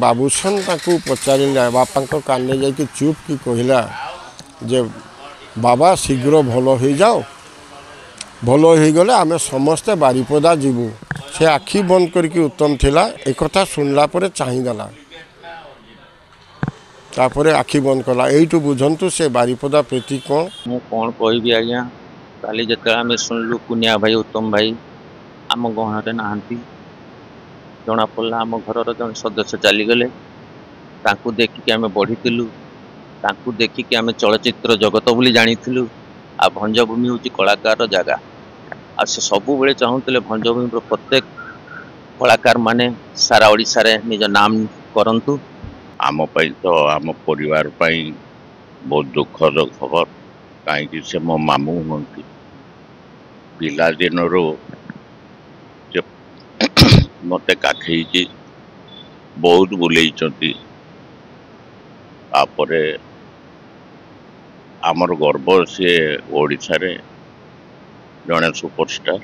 बाबूसन ताकू पचारिला बापा काने जाकि चुप की कहला जे बाबा शीघ्र भल हो जाओ भल हो गले आमे समस्ते बारिपदा जीवु से आखि बंद करके उत्तम थिला एक कथा सुनला परे चाहिदेला तापर आखि बंद कला एइटू बुझंतु से बारिपदा प्रति कौन मु कौन कहबी आज्ञा काली जिते आम शुणिलु कुनिया भाई उत्तम भाई आम गहन नहांती जना पड़ा आम घर जन सदस्य चलीगले देखिकी आम बढ़ीलु देखिकी आम चलचित्र जगत बोली जानी आ भंजभूमि हूँ कलाकार जगह आ से सबु बेले चाहूले भंजभूमि प्रत्येक कलाकार माने सारा ओडिशा रे निज नाम करंतु आम तो आम परिवार बहुत दुखद खबर कहीं से मो मामू हूँ पिला दिन मत काखी बहुत बुले आमर गर्व सी ओडिशा रे जड़े सुपरस्टार।